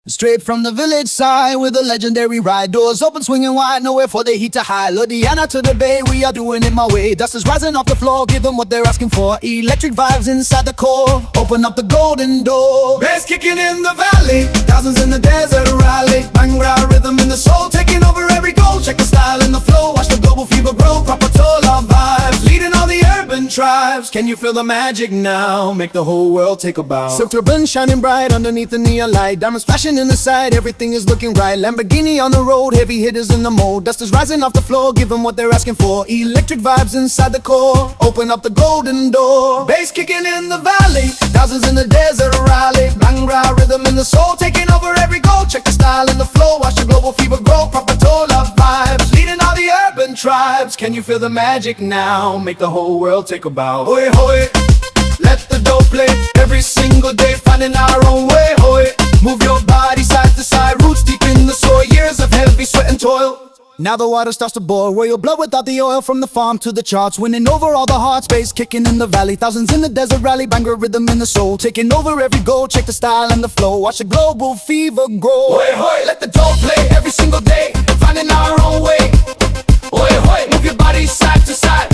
Straight from the village side with a legendary ride. Doors open, swinging wide, nowhere for the heat to hide. Lodiana to the bay, we are doing it my way. Dust is rising off the floor, give them what they're asking for. Electric vibes inside the core, open up the golden door. Bass kicking in the valley, thousands in the desert rally. Bhangra rhythm in the soul, taking over every goal. Check the style and the flow, watch the global fever grow. Proper Tola vibes, leading all the urban tribes. Can you feel the magic now? Make the whole world take a bow. Silk turban shining bright underneath the neon light. Diamonds flashing in the side, everything is looking right. Lamborghini on the road, heavy hitters in the mold. Dust is rising off the floor, give them what they're asking for. Electric vibes inside the core, open up the golden door. Bass kicking in the valley, thousands in the desert rally. Bhangra rhythm in the soul, taking over every goal. Check the style and the flow, watch the global fever grow. Proper Tola vibes, leading all the urban tribes. Can you feel the magic now? Make the whole world take a bow. Hoi hoi, let the dough play. Every single day finding our own way. Hoi, move your body side to side, roots deep in the soil. Years of heavy sweat and toil. Now the water starts to boil, royal blood without the oil. From the farm to the charts, winning over all the hearts. Bass kicking in the valley, thousands in the desert rally. Bhangra rhythm in the soul, taking over every goal. Check the style and the flow, watch the global fever grow. Hoi hoi, let the dough play every single day, finding our own way. Hoi hoi, move your body side to side,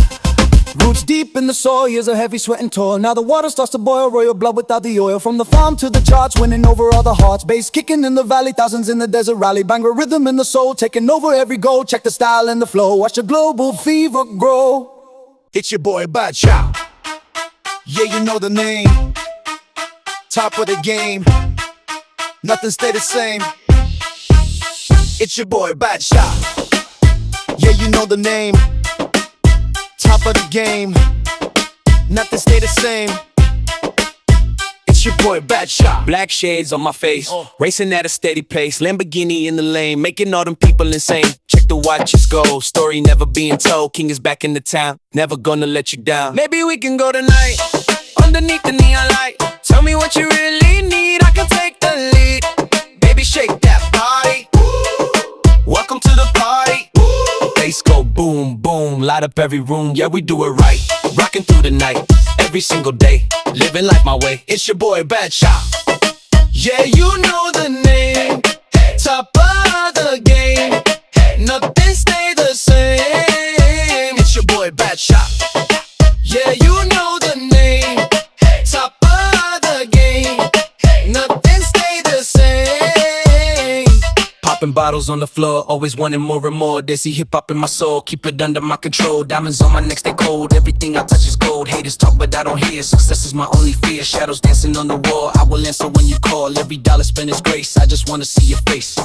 roots deep in the soil, years of heavy sweat and toil. Now the water starts to boil, royal blood without the oil. From the farm to the charts, winning over all the hearts. Bass kicking in the valley, thousands in the desert rally. Bhangra rhythm in the soul, taking over every goal. Check the style and the flow, watch the global fever grow. It's your boy Badshah, yeah, you know the name. Top of the game, nothing stay the same. It's your boy Badshah, yeah, you know the name. Top of the game, nothing stay the same. It's your boy Badshah. Black shades on my face, racing at a steady pace. Lamborghini in the lane, making all them people insane. Check the watches go, story never being told. King is back in the town, never gonna let you down. Maybe we can go tonight, underneath the neon light. Tell me what you really need, I can take the lead. Baby, shake that body, welcome to the party. Bass go boom, boom, light up every room. Yeah, we do it right, rocking through the night, every single day, living life my way. It's your boy Badshah, yeah, you know the name. Top of the game, nothing stay the same. It's your boy Badshah, yeah, you know the name. Top of the game, nothing stay the same. Popping bottles on the floor, always wanting more and more. They see hip-hop in my soul, keep it under my control. Diamonds on my neck, stay cold, everything I touch is gold. Haters talk but I don't hear, success is my only fear. Shadows dancing on the wall, I will answer when you call. Every dollar spent is grace, I just wanna see your face.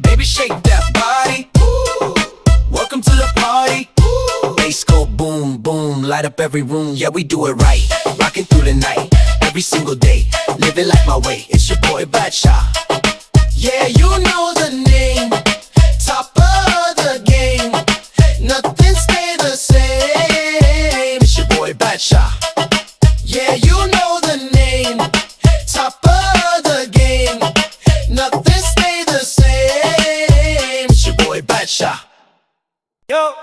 Baby, shake that body, welcome to the party. Bass go boom, boom, light up every room. Yeah, we do it right, rocking through the night, every single day, living life my way. It's your boy Badshah, yeah, you know the name. Top of the game, nothing stay the same. It's your boy Badshah, yeah, you know the name. Top of the game, nothing stay the same. It's your boy Badshah. Yo,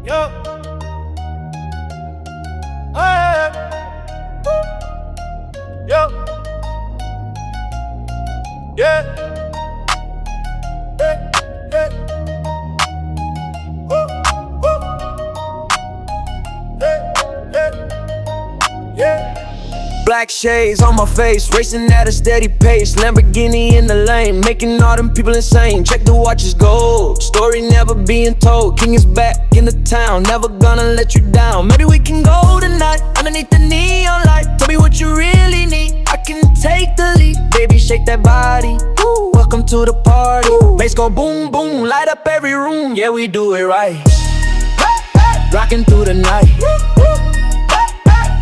yo, hey, yo. Yeah. Hey, hey. Oh, oh. Hey, hey. Yeah. Black shades on my face, racing at a steady pace. Lamborghini in the lane, making all them people insane. Check the watches gold, story never being told. King is back in the town, never gonna let you down. Maybe we can go tonight, underneath the neon light. Tell me what you really need, I can take the lead. Baby, shake that body, ooh, welcome to the party. Bass go boom, boom, light up every room. Yeah, we do it right, rocking through the night,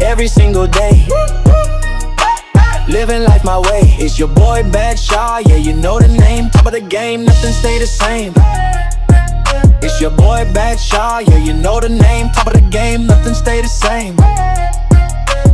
every single day, living life my way. It's your boy Badshah, yeah, you know the name. Top of the game, nothing stay the same. It's your boy Badshah, yeah, you know the name. Top of the game, nothing stay the same.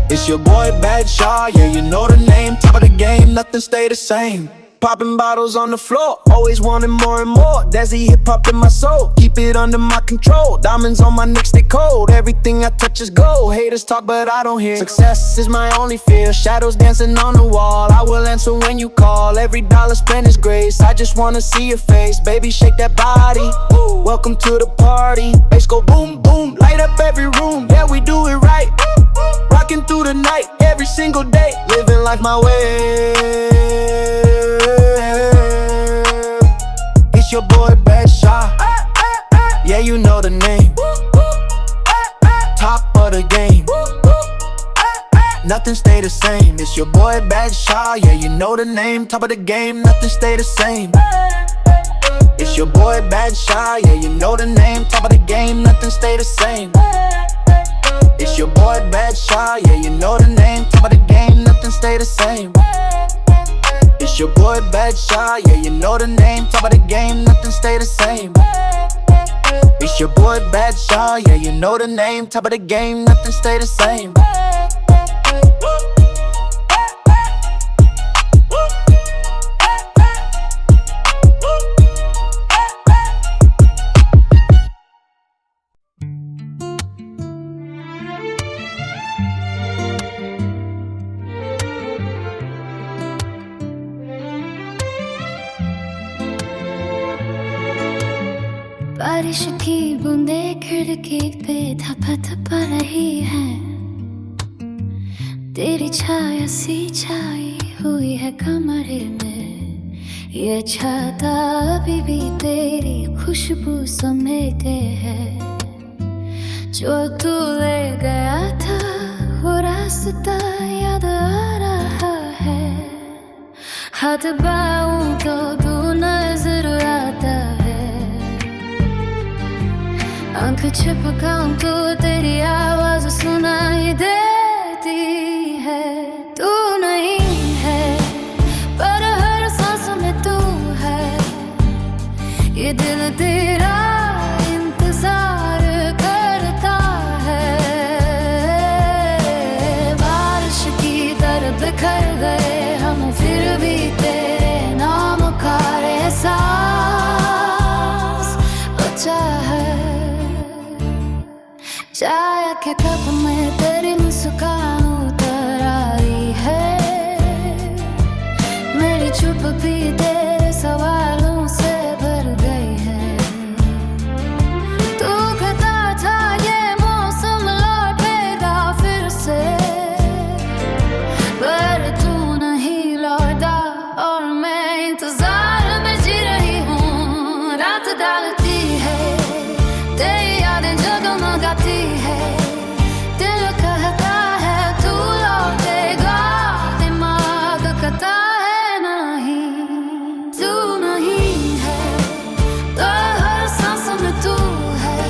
It's your boy Badshah, yeah, you know the name. Top of the game, nothing stay the same. popping bottles on the floor. Always wanting more and more. That's the hip hop in my soul. Keep it under my control. Diamonds on my neck stay cold. Everything I touch is gold. Haters talk but I don't hear. Success is my only fear. Shadows dancing on the wall. I will answer when you call. Every dollar spent is grace. I just wanna see your face. Baby, shake that body. Welcome to the party. Bass go boom, boom. Light up every room. Yeah, we do it right. Rocking through the night. Every single day. Living life my way. It's your boy Bad Shot. Yeah, you know the name. Top of the game. Nothing stay the same. It's your boy Bad Shot. Yeah, you know the name. Top of the game. Nothing stay the same. It's your boy Bad Shot. Yeah, you know the name. Top of the game. Nothing stay the same. It's your boy Bad Shot. Yeah, you know the name. Top of the game. Nothing stay the same. It's your boy Bad Shot. Yeah, you know the name. Top of the game. Nothing stay the same. It's your boy Bad Shot. Yeah, you know the name. Top of the game. Nothing stay the same. बारिश की बूंदें खिड़की पे थपा थपा रही है। तेरी छाया सी छाई हुई है कमरे में। ये छाता अभी भी तेरी खुशबू समेटे है। जो तू ले गया था वो रास्ता याद आ रहा है। हाथ बाऊं तो तू नजर आता है। आंख छिपकाऊं तो तेरी आवाज सुनाई देती है। तू नहीं है पर हर सांस में तू है। ये दिल तेरा इंतजार करता है। बारिश की तरह बिखर गए हम फिर भी तेरे नाम का एहसास बचा है। चाय के कप में तेरी मुस्कान उतर आई है। मेरी चुप भी तेरे सवालों से भर गई है। तू कहता था ये मौसम लौटेगा फिर से, पर तू नहीं लौटा और मैं इंतजार में जी रही हूँ। रात डालती है तेरी यादें जगमगाती है। दिल कहता है तू लौटेगा, दिमाग कहता है नहीं। तू नहीं है तो हर सांस में तू है।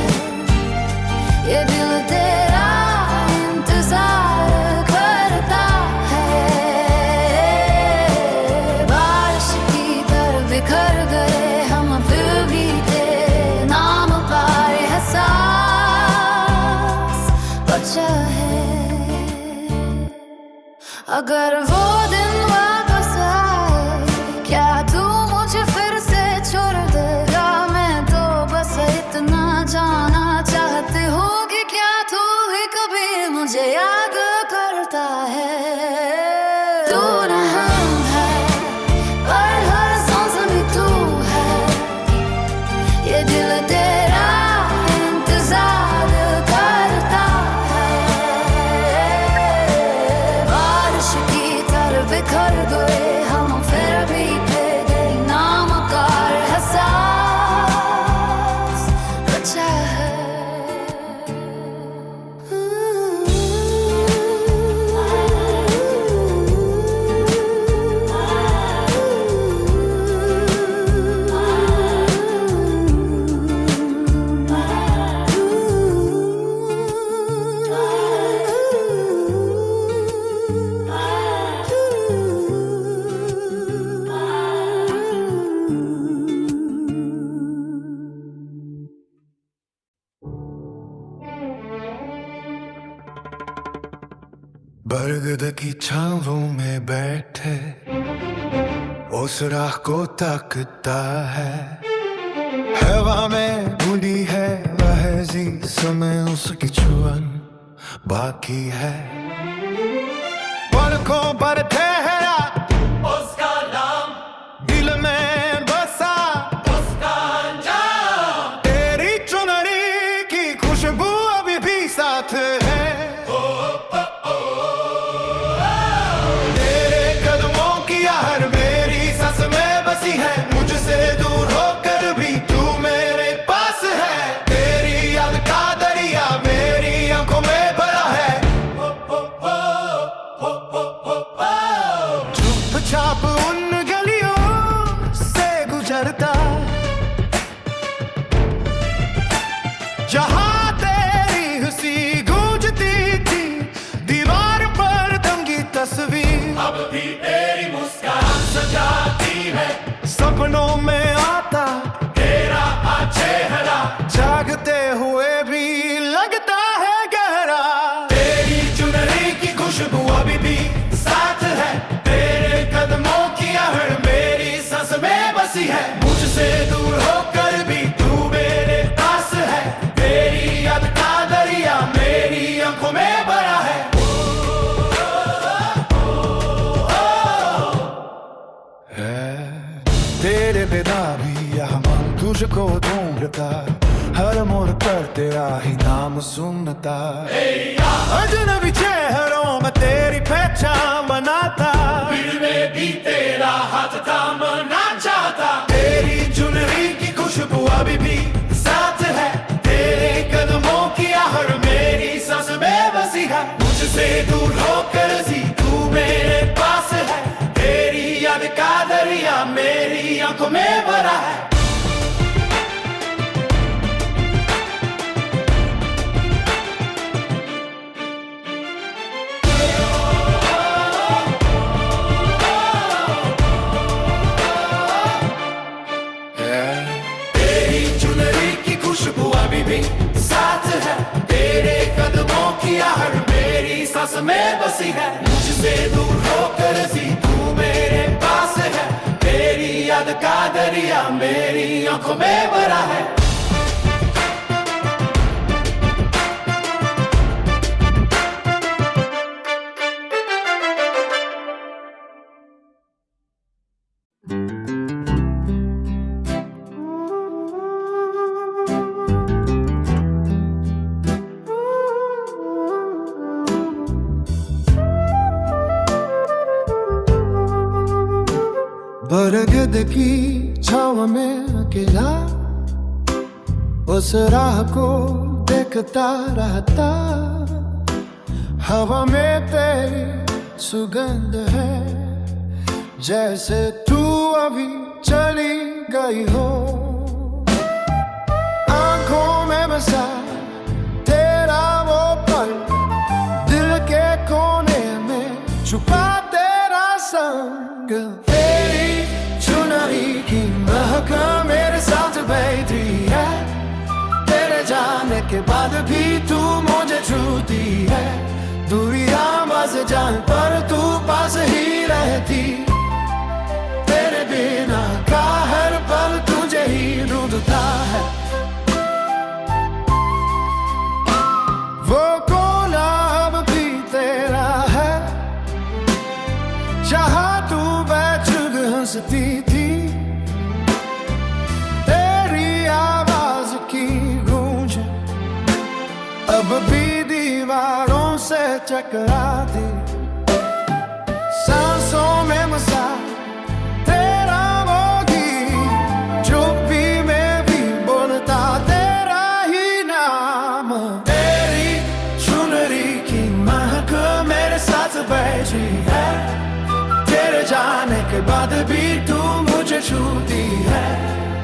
ये दिल तेरा इंतजार करता है। बारिश की तरह बिखर गए हम फिर भी तेरे नाम का एहसास बचा है। अगर वो दिन वापस आए क्या तू मुझे फिर से छोड़ देगा? मैं तो बस इतना जाना चाहती हूँ कि क्या तू ही कभी मुझे याद करता है। तू नहीं है पर हर सांस में तू है। ये दिल तेरा इंतजार करता है। बारिश की तरह बिखर गए हम फिर भी तेरे नाम का एहसास बचा है। बरगद की छांवों में बैठे उस राह को ताकता है। हवा में भूली है वह जी समय उसकी चुअन बाकी है। पलकों पर ठहरा उसका नाम, दिल में बसा उसका अंजाम। तेरी चुनरी की खुशबू अभी भी साथ है। तेरे कदमों की आहट मेरी सांस में बसी है। मुझसे दूर होकर भी तू मेरे पास है। तेरी याद का दरिया मेरी आंखों में भरा है। चुपचाप उन गलियों से गुजरता जहां तेरी हंसी गूंजती थी। दीवार पर तंगी तस्वीर अब भी तेरी मुस्कान सजाती है। सपनों में आता तेरा चेहरा, जागते हुए भी लगता है गहरा। तेरी चुनरी की खुशबू अभी भी साथ है। तेरे कदमों की आहट मेरी सांस में बसी है। मुझसे दूर होकर भी तू मेरे पास है। तेरी याद का दरिया मेरी आंखों में भरा है। तेरे बिना भी यह मन तुझको ढूंढता। हर मोड़ पर तेरा ही नाम सुनता। अजनबी चेहरों में तेरी पहचान बनाता। भीड़ में भी तेरा हाथ थामना चाहता। तेरी चुनरी की खुशबू अभी भी साथ है। तेरे कदमों की आहट मेरी सांस में बसी है। मुझसे दूर होकर भी तू मेरे पास है। तेरी याद का दरिया मेरी आंखों में भरा है। तेरी चुनरी की खुशबू अभी भी साथ है। तेरे कदमों की आहट मेरी सांस में बसी है। मुझसे दूर होकर भी तू मेरे पास है। तेरी याद का दरिया मेरी आंखों में भरा है। बरगद की छाव में अकेला उस राह को देखता रहता। हवा में तेरी सुगंध है जैसे तू अभी चली गई हो। आंखों में बसा तेरा वो पल, दिल के कोने में छुपा तेरा संग। तेरी चुनरी की महक मेरे साथ बैठी है। तेरे जाने के बाद भी तू मुझे छूती है। दूरियां बस जाए पर तू पास ही रहती। तेरे बिना का हर पल तुझे ही ढूंढता है। वो कोला अब भी तेरा है जहां तू बैठ हंसती थी। तेरी आवाज की गूंज अब भी दीवारों से टकराती। सांसों में मसा तेरा वो गीत, चुप्पी में भी बोलता तेरा ही नाम। तेरी चुनरी की महक मेरे साथ बैठी है। तेरे जाने के बाद भी तू मुझे छूती है।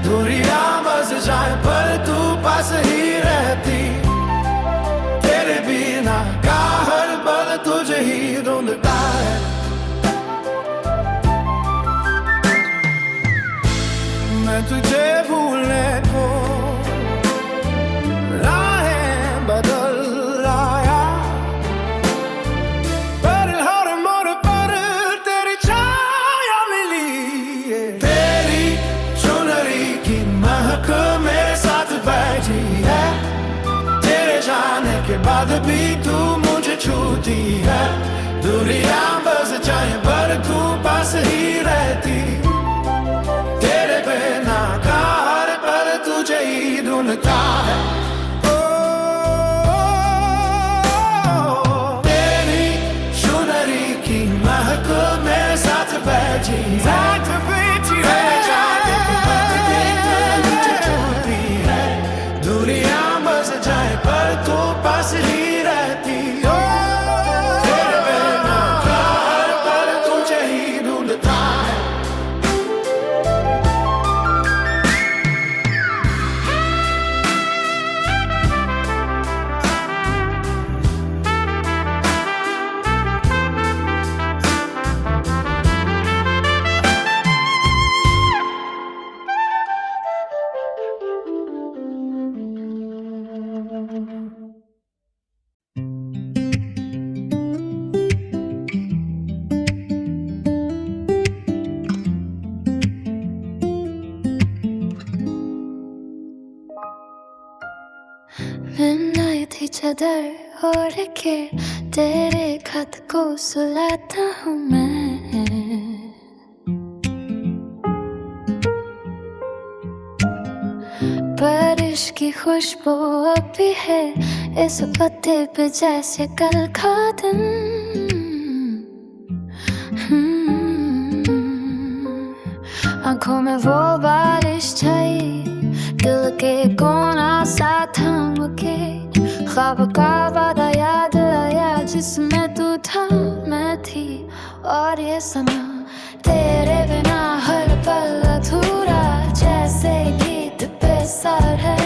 दूरियां बस जाए पर तू पास ही रहती। तेरे बिना का हर पल तुझे ही ढूंढता है। मैं तुझे भूलने को राहें बदल आया। पर हर मोड़ पर तेरी छाया मिली छूती है दुनिया बस जाए पर तू पास ही रहती तेरे बिना का हर पल तुझे ही ढूंढता है तेरी सुनरी की महक मेरे साथ बैठी है जाके मुझे छूती है दुनिया बस जाए पर तू पास ही रहती तेरे बिना का हर पल तुझे ही ढूंढता है Midnight each other और के तेरे खत को सुलाता हूँ मैं बारिश की खुशबू अब भी है इस पत्ते पे जैसे कल का दिन आंखों में वो बारिश छाई दिल के कोना सा थम के ख्वाब का वादा याद आया जिसमें तू था मैं थी और ये समा तेरे बिना हर पल अधूरा जैसे गीत पे सर है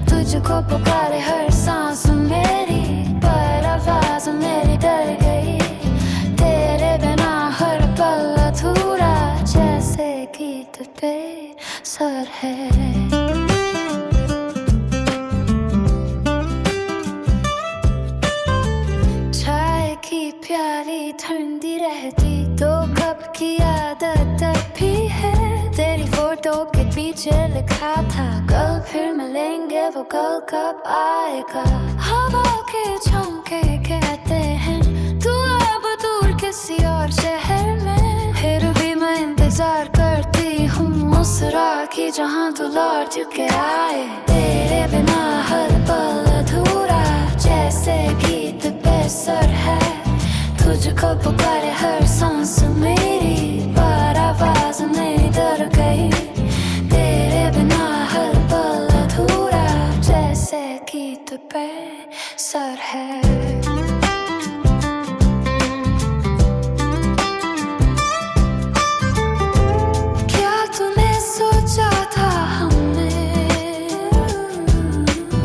तुझको पुकारे हर सांस मेरी पर आवाज मेरी डर गई तेरे बिना हर पल अधूरा जैसे गीत पे सर है प्याली ठंडी रहती तो कब की आदत भी है तेरी फोटो के पीछे लिखा था कल फिर मिलेंगे वो कल कब आएगा हवा के झोंके कहते हैं तू अब दूर किसी और शहर में फिर भी मैं इंतजार करती हूँ उस राह की जहाँ तू लौट के आए तेरे बिना हर पल अधूरा जैसे गीत पे सर है तुझको पुकारे हर सांस मेरी पर आवाज मेरी डर गई तेरे बिना हर पल अधूरा जैसे गीत पे सर है क्या तूने सोचा था हमने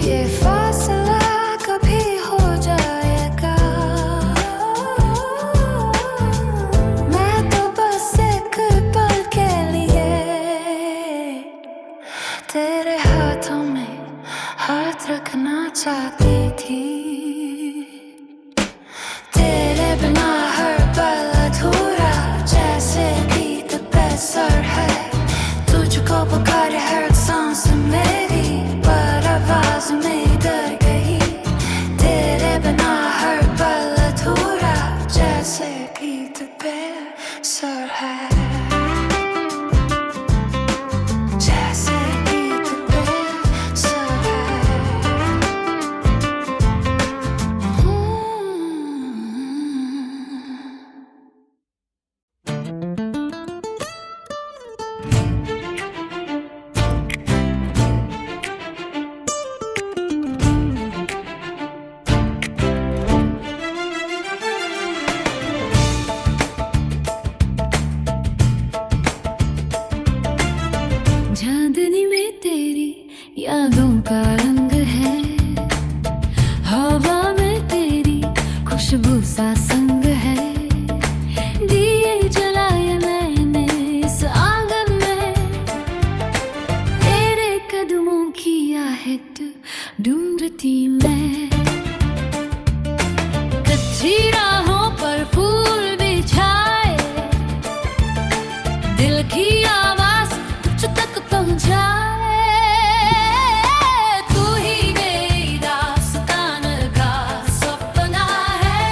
ये फासला कभी हो जाएगा तेरे हाथों में हाथ रखना चाहती थी तेरे बिना हर पल अधूरा जैसे गीत पे सर है तुझको पुकारे हर सांस मेरी पर आवाज मेरी डर गई तेरे बिना हर पल अधूरा जैसे गीत पे सर है चांदनी में तेरी यादों का रंग है हवा में तेरी खुशबू सा संग है दिए जलाए मैंने इस आंगन में तेरे कदमों की आहट ढूंढती मैं कच्ची राहों पर फूल बिछाए दिल की आवाज तुझ तक पहुंचाए तू ही मेरी दास्तान का सपना है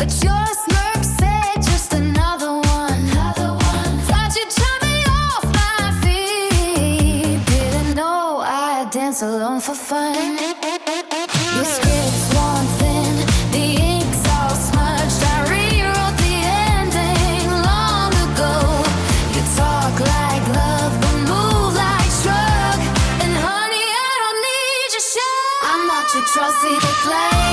But your smirk said just another one. Thought you'd turn me off my feet. Didn't know I'd dance alone for fun. Your script's worn thin, the ink's all smudged. I rewrote the ending long ago. You talk like love, but move like shrug. And honey, I don't need your show. I'm not your trusty to play.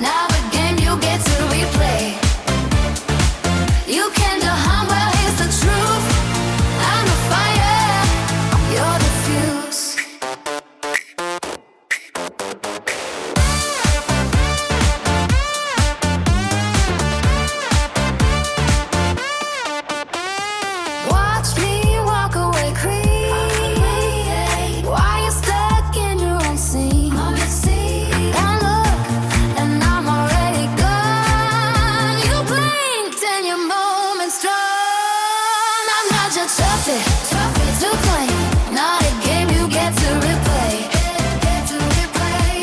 Now the game you get to replay. You came to harm, well here's the truth. I'm the fire, you're the fuse. Watch me walk away, creep. Why you stuck in your own scene? And look, and I'm already gone. You blinked and your moment's drawn. I'm not your trophy to claim. Not a game you get to replay.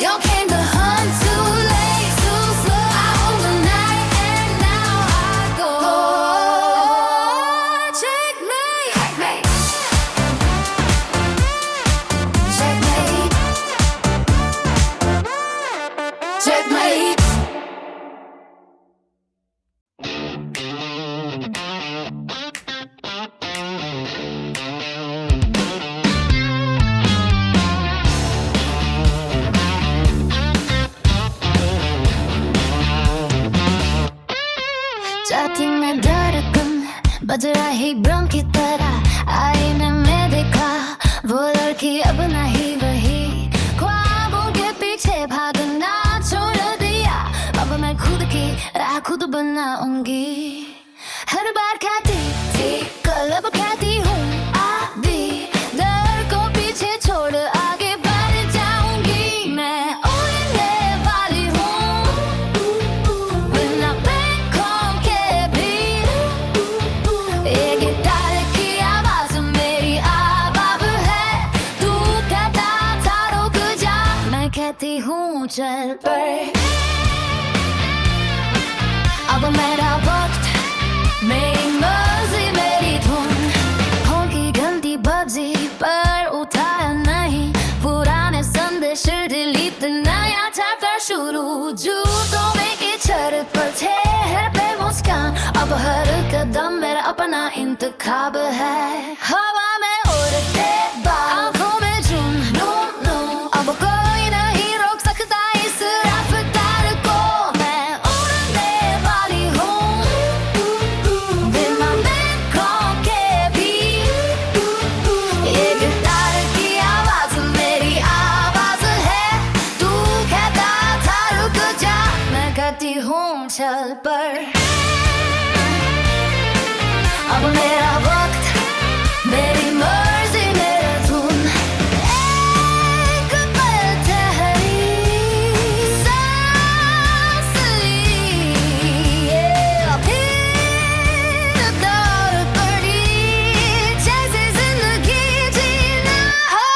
You came to hunt too late, too slow. I own the night and now I go. Checkmate. Checkmate. Checkmate. Chatting में धड़कन बज रही भ्रम की तरह आईने में देखा वो लड़की अब नहीं वही ख्वाबों के पीछे भागना छोड़ दिया अब मैं खुद की राह खुद बनाऊंगी हर बार कहती थी कल अब कहती हूँ अभी डर को पीछे छोड़ आगे बढ़ जाऊंगी मैं उड़ने वाली हूँ बिना पंखों के भी ये गिटार की आवाज मेरी आवाज़ है तू कहता था रुक जा मैं कहती हूँ चल पर अब मेरा वक्त मेरी मर्जी मेरी धुन होंगी गंदी बजी पर उठाया नहीं पुराने संदेश डिलीट नया चैप्टर शुरू जूतों में कीचड़ पर चेहरे पे मुस्कान अब हर कदम मेरा अपना इंतखाब है हवा में उड़ते बाल आंखों में जुनून अब कोई नहीं रोक सकता इस रफ्तार को मैं उड़ने वाली हूँ बिना पंखों के भी ये गिटार की आवाज मेरी आवाज है तू कहता था रुक जा मैं कहती हूँ चल पर अब मेरा वक्त मेरी मर्जी मेरा धुन एक पल ठहरी सांस ली फिर दौड़ पड़ी जैसे जिंदगी जीना हो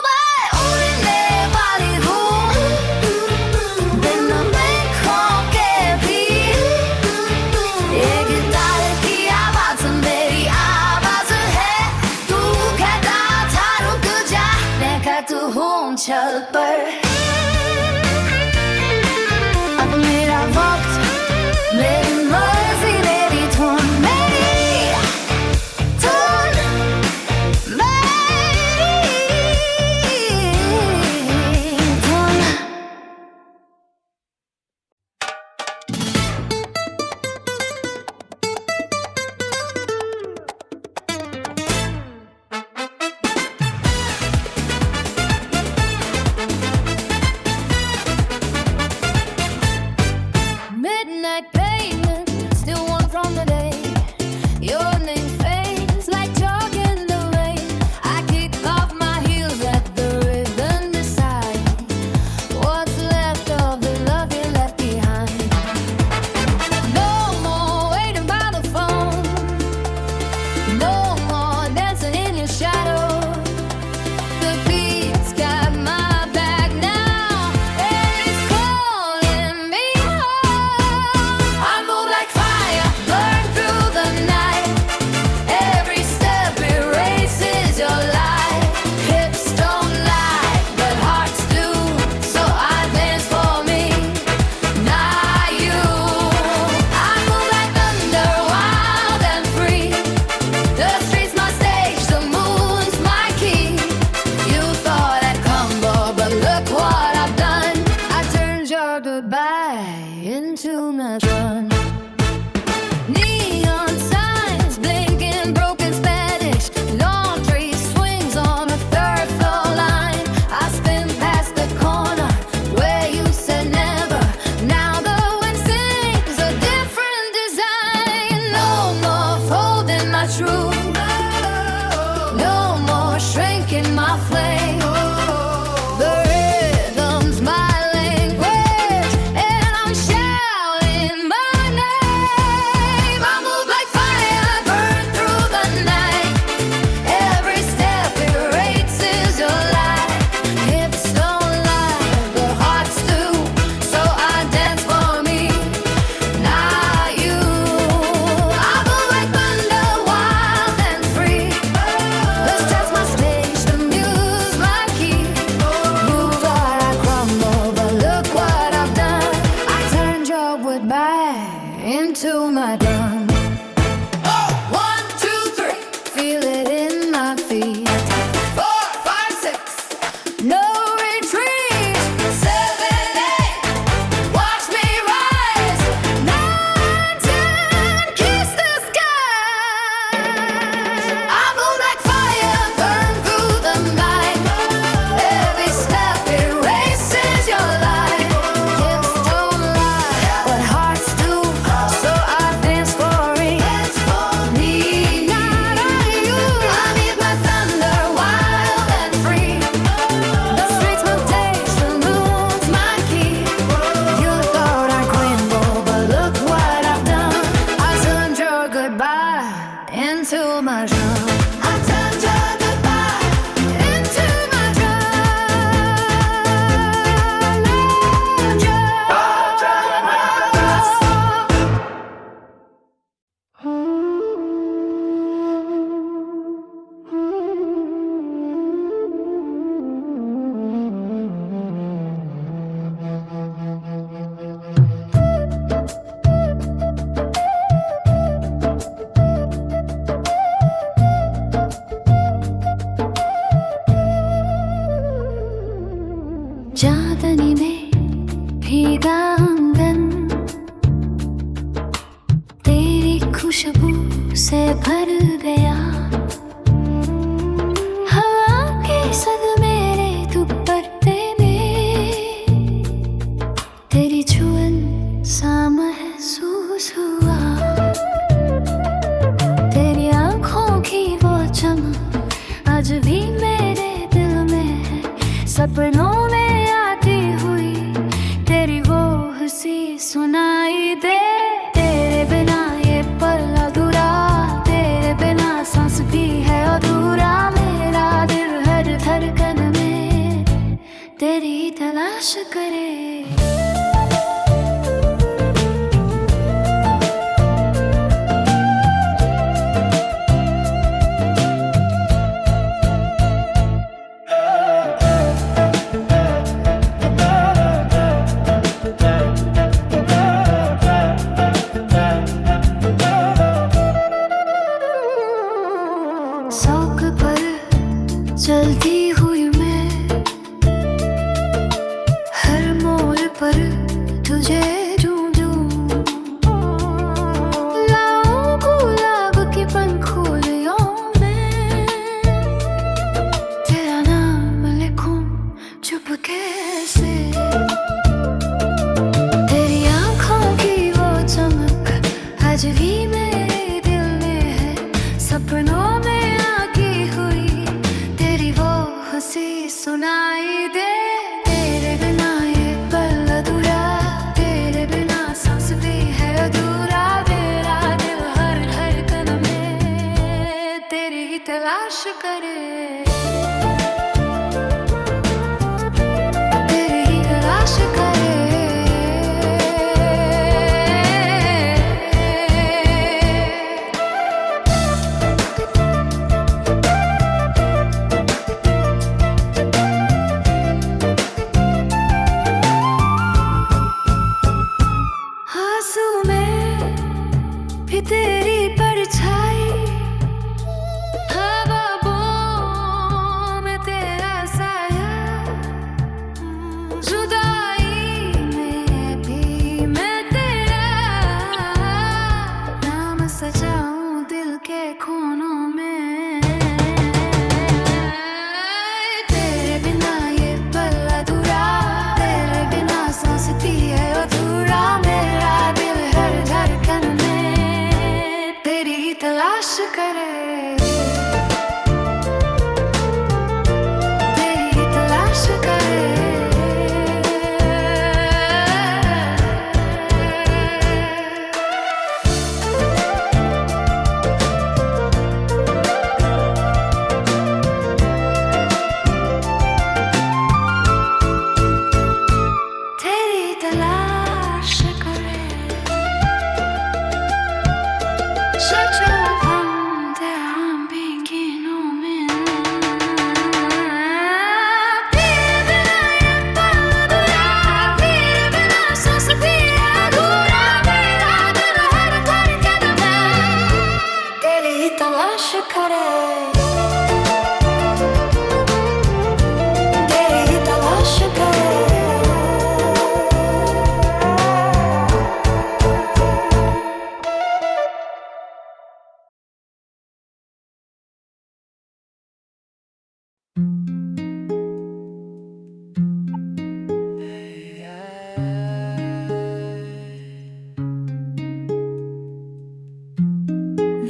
मैं उड़ने वाली हूँ बिना पंखों के भी ये गिटार की आवाज मेरी आवाज back into my run. Neon signs blinking, broken Spanish. Laundry swings on a third floor line. I spin past the corner where you said never. Now the wind sings a different design. No more folding my truth. No more shrinking my flame. The rhythm's my language, and I'm shouting my name. I move like fire, burn through the night. Every step erases your light. Hips don't lie, but hearts do. So I dance for me, not you. I move like thunder, wild and free. The stress my stage, the muse my key. You thought I crumble, but look what I've done. I turned your wood back into my drum. 1, 2, 3, feel it in my feet. 4, 5, 6, no retreat. 7, 8, watch me rise. 9, 10, kiss the sky. I move like fire, burn through the night. Every step erases your light. Hips don't lie, but hearts do. So I dance for it. Me, not you. I need my thunder, wild and free. The streets will taste, the moon's my key. You thought I crumbled, but look what I've done. I turned your goodbye into my drum. I turned your goodbye into my चांदनी में भीगा आंगन, तेरी खुशबू से भर गया। हवा के संग मेरे दुपट्टे में तेरी छुअन सा महसूस हुआ। तेरी आंखों की वो चमक आज भी मेरे दिल में है। सपनों में आती हुई तेरी वो हंसी सुनाई दे। तेरे बिना ये पल अधूरा, तेरे बिना सांस भी है अधूरा। मेरा दिल हर धड़कन में तेरी तलाश करे। शौक पर चलती हुई मैं, हर मोड़ पर तुझे ढूंढूं। लाऊं गुलाब की पंखुड़ियों में, तेरा नाम लिखूं चुपके से। तेरी आंखों की वो चमक आज भी मेरे दिल में है। सपनों में आकी हुई तेरी वो हंसी सुनाई दे। तेरे बिना ये पल अधूरा, तेरे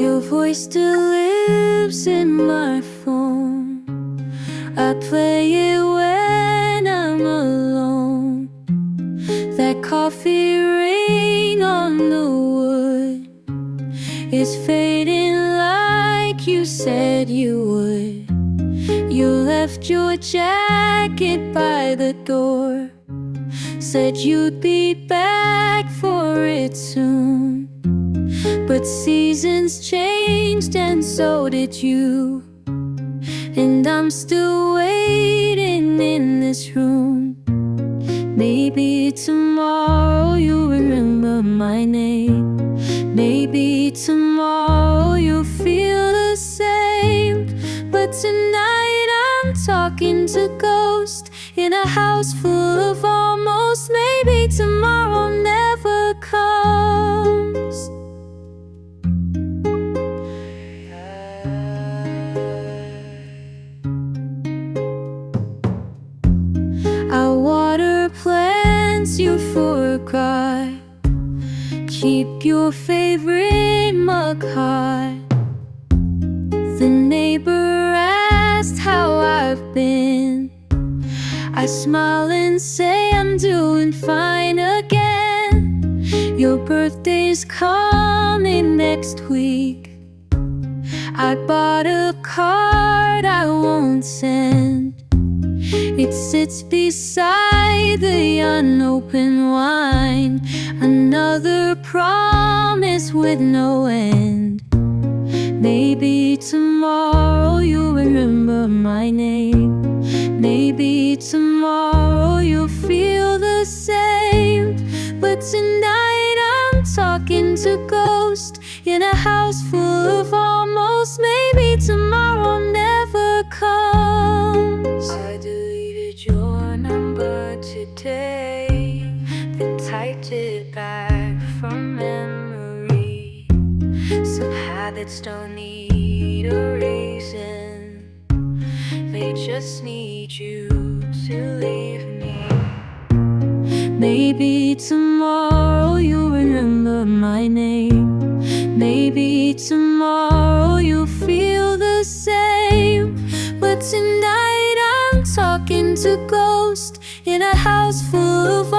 Your voice still lives in my phone. I play it when I'm alone. That coffee rain on the wood is fading like you said you would. You left your jacket by the door, said you'd be back for it soon. But seasons changed and so did you. And I'm still waiting in this room. Maybe tomorrow you'll remember my name. Maybe tomorrow you'll feel the same. But tonight I'm talking to ghosts in a house full of almost. Maybe tomorrow never comes. I water plants you forgot. Keep your favorite mug hot. The neighbor asked how I've been. I smile and say I'm doing fine again. Your birthday's coming next week. I bought a card I won't send. It sits beside the unopened wine. Another promise with no end. Maybe tomorrow you'll remember my name. Maybe tomorrow you'll feel the same. But tonight I'm talking to ghosts in a house full of almost. Maybe tomorrow never comes. I deleted your number today, then typed it back from memory. Some habits don't need a reason, they just need you to leave me. Maybe tomorrow you'll remember my name. Maybe tomorrow you'll feel the same. But tonight I'm talking to ghosts in a house full of